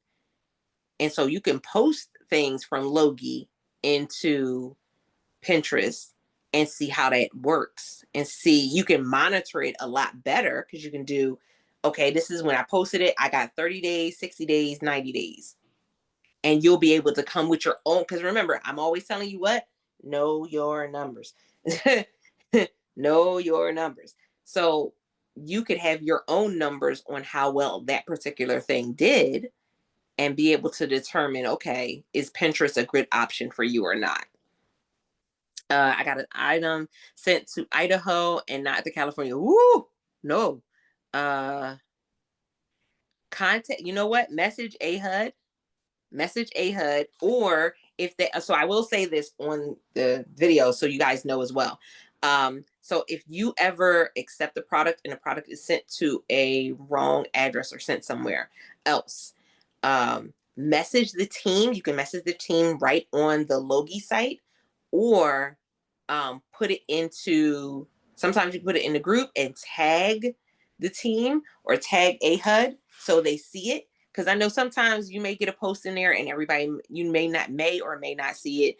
And so you can post things from Logi into Pinterest and see how that works, and see, you can monitor it a lot better, because you can do, okay, this is when I posted it. I got 30 days, 60 days, 90 days. And you'll be able to come with your own, because remember, I'm always telling you what, know your numbers. Know your numbers. So you could have your own numbers on how well that particular thing did, and be able to determine, okay, is Pinterest a good option for you or not? I got an item sent to Idaho and not to California. Woo! No. Uh, Contact, you know what? Message AHUD, or if they, so I will say this on the video so you guys know as well. So if you ever accept a product and the product is sent to a wrong address or sent somewhere else, message the team. You can message the team right on the Logi site, or put it into, sometimes you put it in the group and tag the team or tag AHUD so they see it. Because I know sometimes you may get a post in there and everybody, you may or may not see it.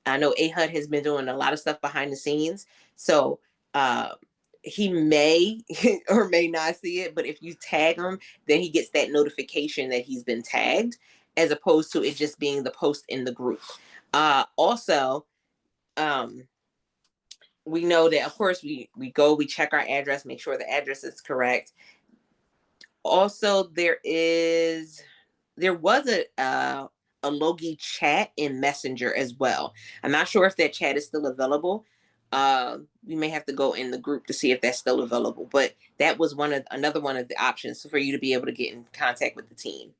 I know AHUD has been doing a lot of stuff behind the scenes. So he may or may not see it, but if you tag him, then he gets that notification that he's been tagged, as opposed to it just being the post in the group. Also, we know that, of course, we check our address, make sure the address is correct. Also, there was a Logi chat in Messenger as well. I'm not sure if that chat is still available. We may have to go in the group to see if that's still available, but that was another one of the options for you to be able to get in contact with the team.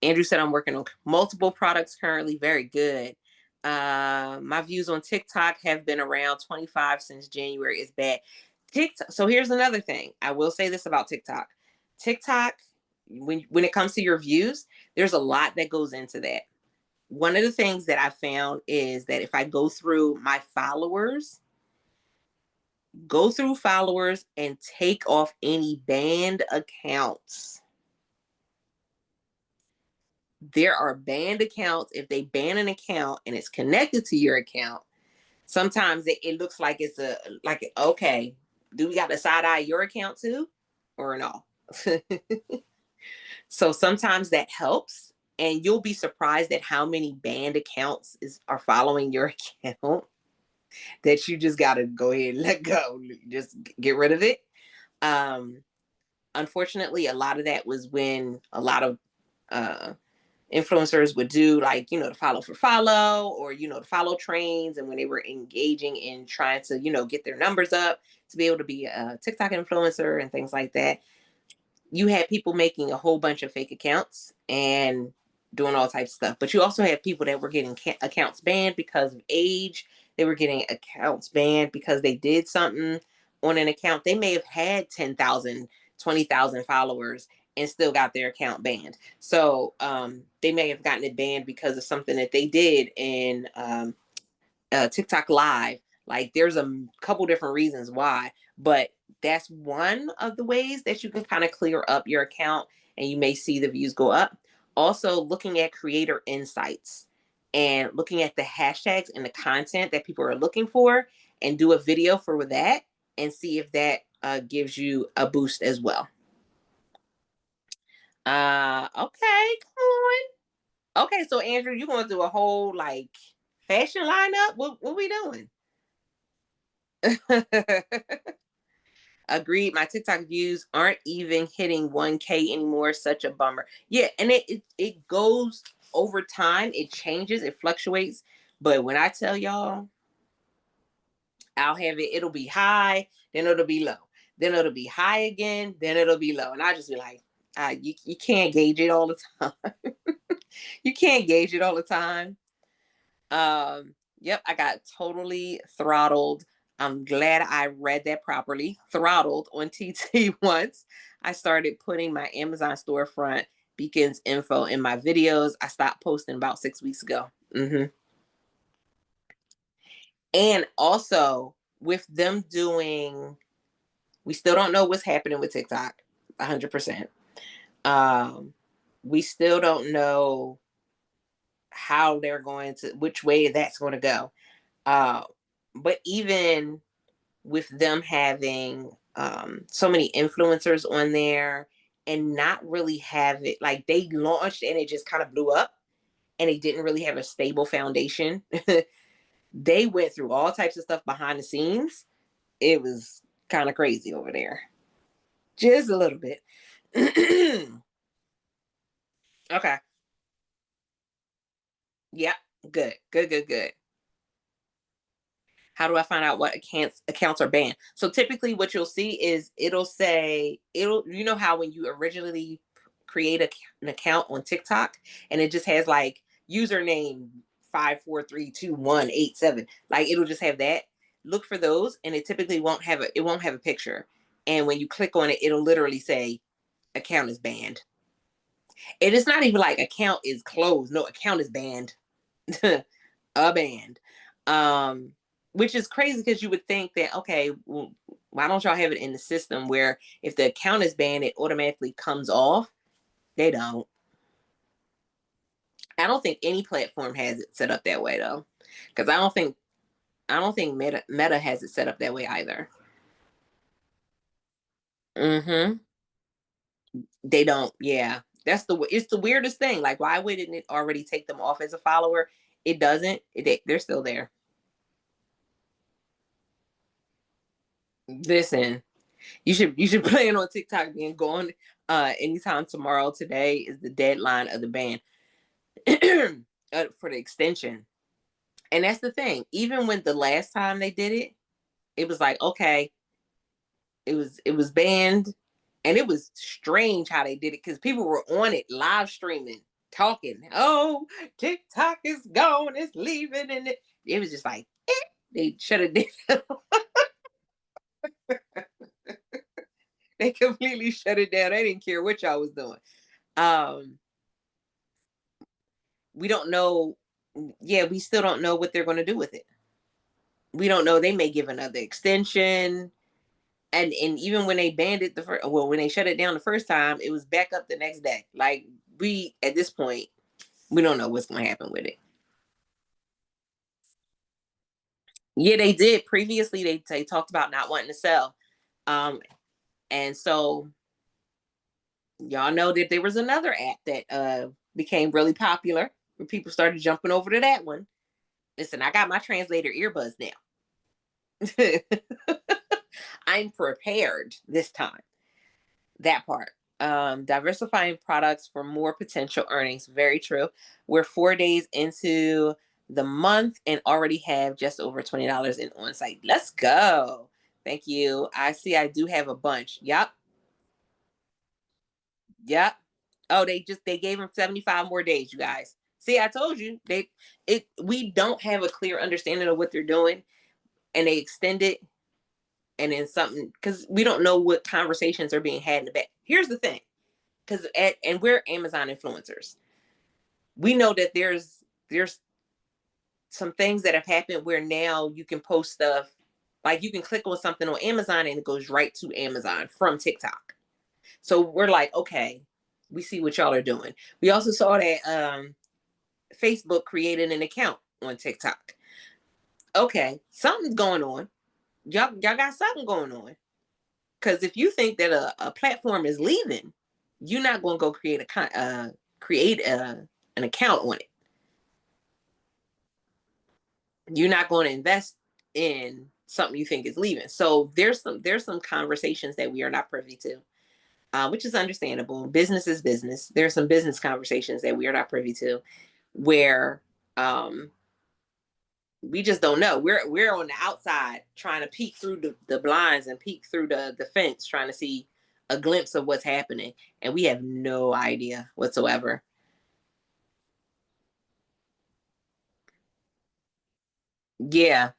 Andrew said, I'm working on multiple products currently. Very good. My views on TikTok have been around 25 since January. Is bad. TikTok. So here's another thing. I will say this about TikTok. TikTok, when it comes to your views, there's a lot that goes into that. One of the things that I found is that if I go through my followers, Go through followers and take off any banned accounts. There are banned accounts. If they ban an account and it's connected to your account, sometimes it looks like it's okay, do we got to side eye your account too or no? So sometimes that helps, and you'll be surprised at how many banned accounts are following your account that you just got to go ahead and let go, just get rid of it. um Unfortunately, a lot of that was when a lot of uh influencers would do, like, the follow for follow, or the follow trains, and when they were engaging in trying to get their numbers up to be able to be a TikTok influencer and things like that, you had people making a whole bunch of fake accounts and doing all types of stuff. But you also had people that were getting accounts banned because of age. They were getting accounts banned because they did something on an account. They may have had 10,000, 20,000 followers and still got their account banned. So they may have gotten it banned because of something that they did in TikTok Live. Like, there's a couple different reasons why, but that's one of the ways that you can kind of clear up your account and you may see the views go up. Also, looking at creator insights and looking at the hashtags and the content that people are looking for, and do a video for that and see if that gives you a boost as well. Okay, come on. Okay, so Andrew, you going through a whole like fashion lineup? What we doing? Agreed. My TikTok views aren't even hitting 1K anymore. Such a bummer. Yeah, and it goes over time. It changes. It fluctuates. But when I tell y'all, I'll have it. It'll be high, then it'll be low, then it'll be high again, then it'll be low, and I just be like, you can't gauge it all the time. You can't gauge it all the time. Yep, I got totally throttled. I'm glad I read that properly. Throttled on TT once. I started putting my Amazon storefront beacons info in my videos. I stopped posting about 6 weeks ago. And also, with them doing, we still don't know what's happening with TikTok 100%. We still don't know how they're going to, which way that's going to go. But even with them having so many influencers on there and not really have it, like, they launched and it just kind of blew up and it didn't really have a stable foundation. They went through all types of stuff behind the scenes. It was kind of crazy over there, just a little bit. Okay. Yep. Good. Good. Good. Good. How do I find out what accounts are banned? So typically what you'll see is you know how when you originally create an account on TikTok and it just has like username 5432187, like it'll just have that. Look for those, and it typically won't have a picture. And when you click on it, it'll literally say account is banned. And it's not even like account is closed. No, account is banned. A band. Um, which is crazy because you would think that, okay, well, why don't y'all have it in the system where if the account is banned, it automatically comes off? They don't. I don't think any platform has it set up that way though, because I don't think Meta has it set up that way either. Mm-hmm. They don't. Yeah, it's the weirdest thing. Like, why wouldn't it already take them off as a follower? It doesn't. They're still there. Listen, you should plan on TikTok being gone anytime tomorrow. Today is the deadline of the ban for the extension. And that's the thing. Even when the last time they did it, it was like, okay, it was banned, and it was strange how they did it because people were on it live streaming, talking. Oh, TikTok is gone, it's leaving, and it was just like they shut it down. They completely shut it down. They didn't care what y'all was doing. Um, we don't know. Yeah, we still don't know what they're going to do with it. We don't know. They may give another extension. And even when they banned it when they shut it down the first time, it was back up the next day. Like, we, at this point, we don't know what's going to happen with it. Yeah, they did. Previously, they talked about not wanting to sell. And so y'all know that there was another app that became really popular when people started jumping over to that one. Listen, I got my translator earbuds now. I'm prepared this time. That part. Diversifying products for more potential earnings. Very true. We're 4 days into the month and already have just over $20 in on-site. Let's go. Thank you. I see I do have a bunch. Yep. Yep. Oh, they gave them 75 more days, you guys. See, I told you. We don't have a clear understanding of what they're doing, and they extend it, and then something, because we don't know what conversations are being had in the back. Here's the thing, and we're Amazon influencers. We know that there's some things that have happened where now you can post stuff, like you can click on something on Amazon and it goes right to Amazon from TikTok. So we're like, okay, we see what y'all are doing. We also saw that Facebook created an account on TikTok. Okay, something's going on. Y'all got something going on. Because if you think that a platform is leaving, you're not going to go create an account on it. You're not going to invest in something you think is leaving. So there's some conversations that we are not privy to, which is understandable. Business is business. There's some business conversations that we are not privy to, where we just don't know. We're on the outside trying to peek through the blinds and peek through the fence, trying to see a glimpse of what's happening, and we have no idea whatsoever. Yeah.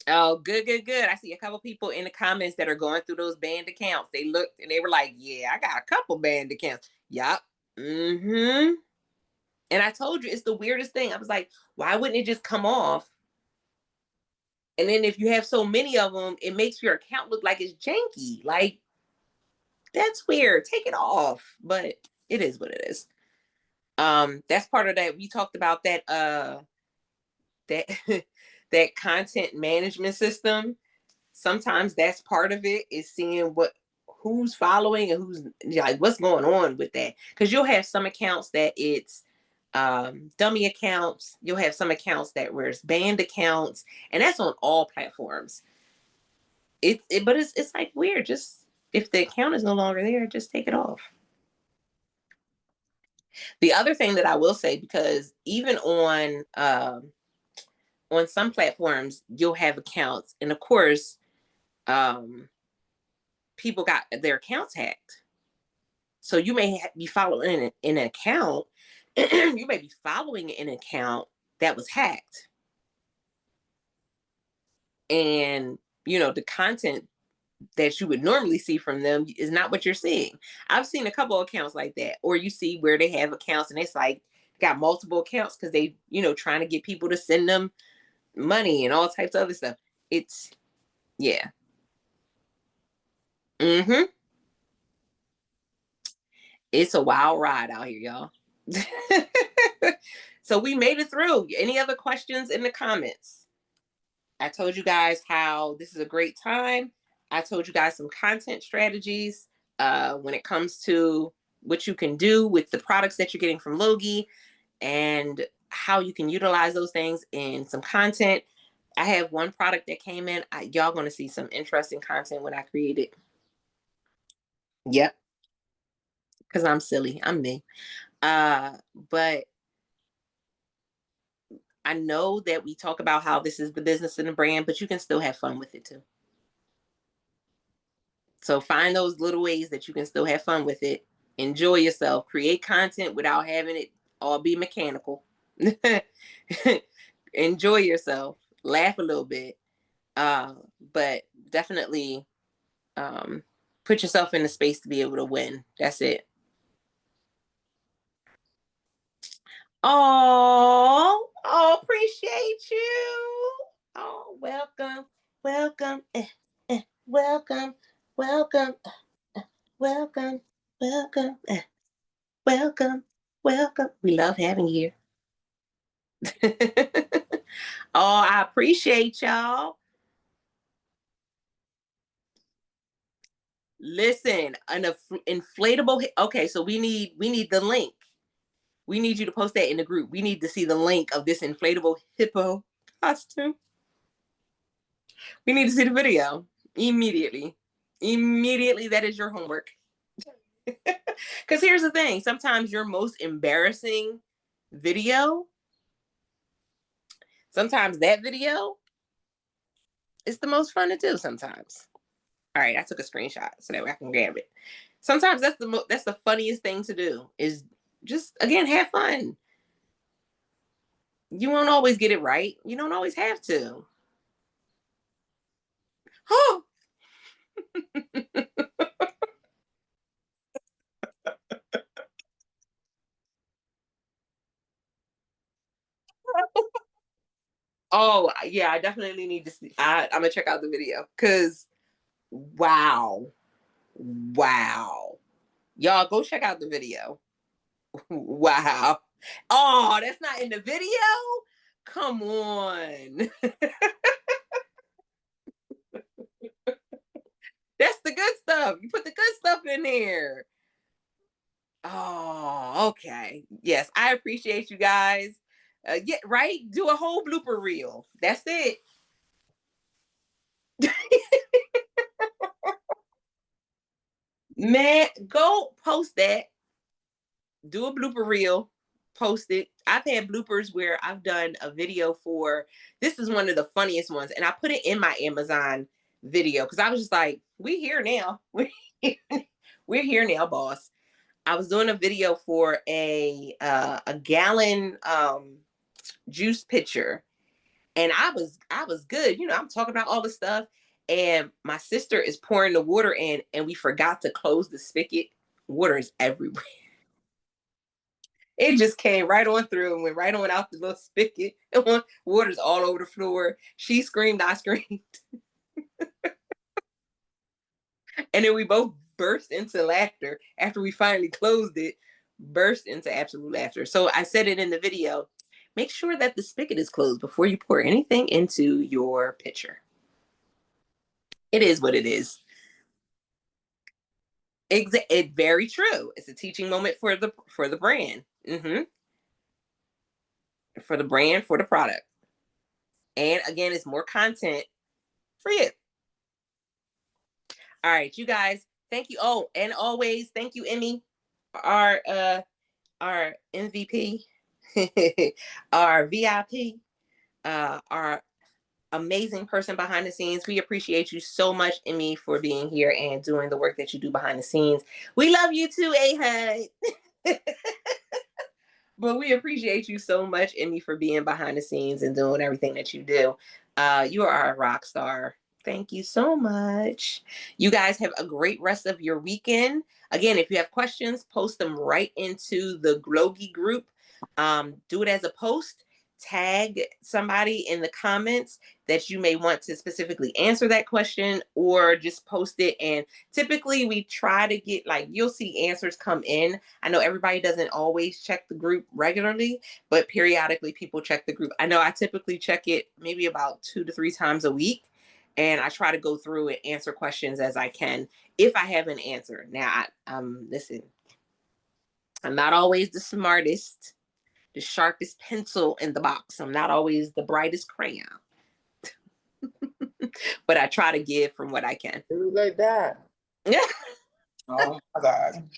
Oh, good, good, good. I see a couple people in the comments that are going through those banned accounts. They looked and they were like, "Yeah, I got a couple banned accounts." Yup. Mm-hmm. And I told you, it's the weirdest thing. I was like, why wouldn't it just come off? And then if you have so many of them, it makes your account look like it's janky. Like, that's weird. Take it off. But it is what it is. That's part of that. We talked about that that content management system. Sometimes that's part of it, is seeing who's following and who's, like, what's going on with that. Because you'll have some accounts that it's dummy accounts. You'll have some accounts that where it's banned accounts, and that's on all platforms. But it's like weird. Just, if the account is no longer there, just take it off. The other thing that I will say, because even on some platforms, you'll have accounts, and of course, people got their accounts hacked. So you may be following an account. You may be following an account that was hacked, and the content that you would normally see from them is not what you're seeing. I've seen a couple of accounts like that, or you see where they have accounts and it's like got multiple accounts because they, trying to get people to send them money and all types of other stuff. It's, yeah. Mm-hmm. It's a wild ride out here, y'all. So we made it through. Any other questions in the comments? I told you guys how this is a great time. I told you guys some content strategies when it comes to what you can do with the products that you're getting from Logi, and how you can utilize those things in some content. I have one product that came in. Y'all going to see some interesting content when I create it. Yep. Because I'm silly. I'm me. But I know that we talk about how this is the business and the brand, but you can still have fun with it too. So find those little ways that you can still have fun with it. Enjoy yourself. Create content without having it all be mechanical. Enjoy yourself. Laugh a little bit. But definitely put yourself in the space to be able to win. That's it. Oh, welcome, welcome, welcome, welcome, welcome, welcome, welcome. We love having you here. Oh, I appreciate y'all. Listen, an inflatable. Okay, so we need the link. We need you to post that in the group. We need to see the link of this inflatable hippo costume. We need to see the video immediately. Immediately, that is your homework. Because here's the thing: sometimes your most embarrassing video, sometimes that video is the most fun to do. Sometimes. All right, I took a screenshot so that way I can grab it. Sometimes that's the funniest thing to do is just again have fun. You won't always get it right. You don't always have to. Oh. Oh yeah, I definitely need to see. I'm gonna check out the video because wow, wow, y'all go check out the video. Wow. Oh, that's not in the video. Come on. That's the good stuff. You put the good stuff in there. Oh, okay. Yes, I appreciate you guys. Yeah, right. Do a whole blooper reel. That's it. Man, go post that. Do a blooper reel. Post it. I've had bloopers where I've done a video for. This is one of the funniest ones, and I put it in my Amazon video because I was just like, "We here now. We're here now, boss." I was doing a video for a gallon juice pitcher, and I was good. You know, I'm talking about all the stuff, and my sister is pouring the water in, and we forgot to close the spigot. Water is everywhere. It just came right on through and went right on out the little spigot. Water's all over the floor. She screamed, I screamed, and then we both burst into laughter after we finally closed it. Burst into absolute laughter. So I said it in the video. Make sure that the spigot is closed before you pour anything into your pitcher. It is what it is. It very true. It's a teaching moment for the brand. For the brand, for the product. And again, it's more content for you. All right, you guys. Thank you. Oh, and always thank you, Emmy, our MVP, our VIP, our amazing person behind the scenes. We appreciate you so much, Emmy, for being here and doing the work that you do behind the scenes. We love you too, A-Hud. But we appreciate you so much, Emmy, for being behind the scenes and doing everything that you do. You are a rock star. Thank you so much. You guys have a great rest of your weekend. Again, if you have questions, post them right into the Glogi group. Do it as a post. Tag somebody in the comments that you may want to specifically answer that question, or just post it. And typically we try to get, like, you'll see answers come in. I know everybody doesn't always check the group regularly, but periodically people check the group. I know I typically check it maybe about 2 to 3 times a week. And I try to go through and answer questions as I can if I have an answer. Now, listen, I'm not always the smartest, the sharpest pencil in the box. I'm not always the brightest crayon, but I try to give from what I can. Like that. Yeah. Oh my God.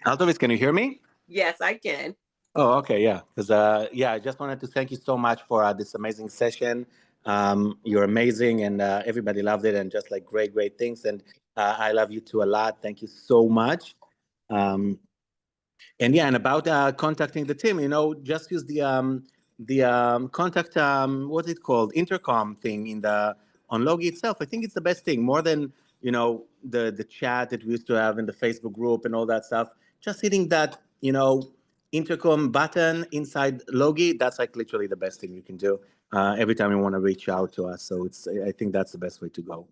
Altovis, can you hear me? Yes, I can. Oh, okay, yeah. Because yeah, I just wanted to thank you so much for this amazing session. You're amazing, and everybody loved it, and just like great things. And I love you too a lot. Thank you so much. Um, and yeah, and about contacting the team, just use the contact what's it called, intercom thing in the on Logi itself. I think it's the best thing, more than the chat that we used to have in the Facebook group and all that stuff. Just hitting that intercom button inside Logi, that's like literally the best thing you can do every time you want to reach out to us. So I think that's the best way to go.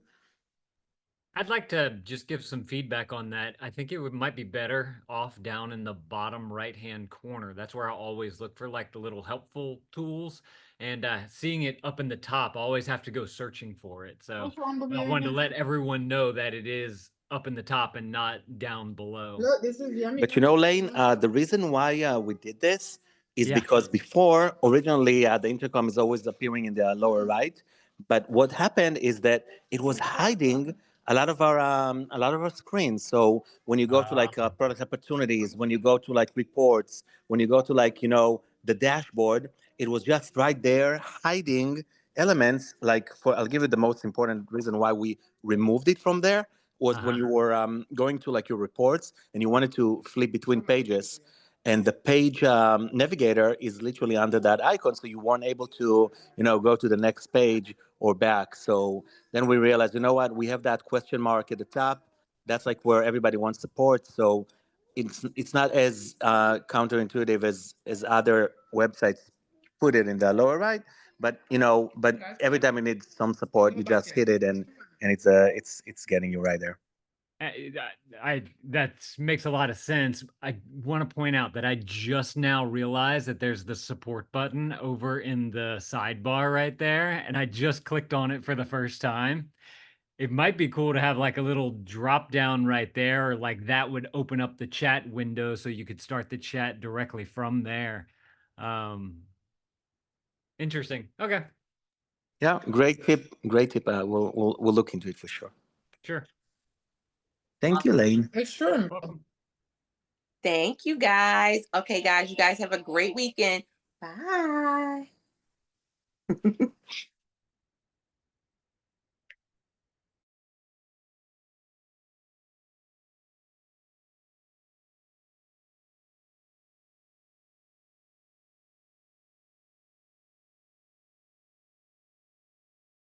I'd like to just give some feedback on that. I think might be better off down in the bottom right-hand corner. That's where I always look for like the little helpful tools. And seeing it up in the top, I always have to go searching for it. So What's wrong with I you? wanted to let everyone know that it is up in the top and not down below. Look, this is yummy. But you know, Lane, the reason why we did this is Yeah. because before, originally, the intercom is always appearing in the lower right. But what happened is that it was hiding a lot of our screens. So when you go to like product opportunities, when you go to like reports, when you go to like the dashboard, it was just right there hiding elements. Like for, I'll give you the most important reason why we removed it from there was when you were going to like your reports and you wanted to flip between pages, and the page navigator is literally under that icon, so you weren't able to go to the next page or back. So then we realized, you know what, we have that question mark at the top. That's like where everybody wants support. So it's not as counterintuitive as other websites put it in the lower right. But but every time you need some support, you just hit it, and it's getting you right there. That makes a lot of sense. I want to point out that I just now realized that there's the support button over in the sidebar right there, and I just clicked on it for the first time. It might be cool to have like a little drop down right there, or like that would open up the chat window so you could start the chat directly from there. Um, Interesting. Okay, Yeah, great tip. Great tip. We'll look into it for sure. sure. Thank you, Lane. It's true. Welcome. Thank you guys. Okay, guys, you guys have a great weekend. Bye.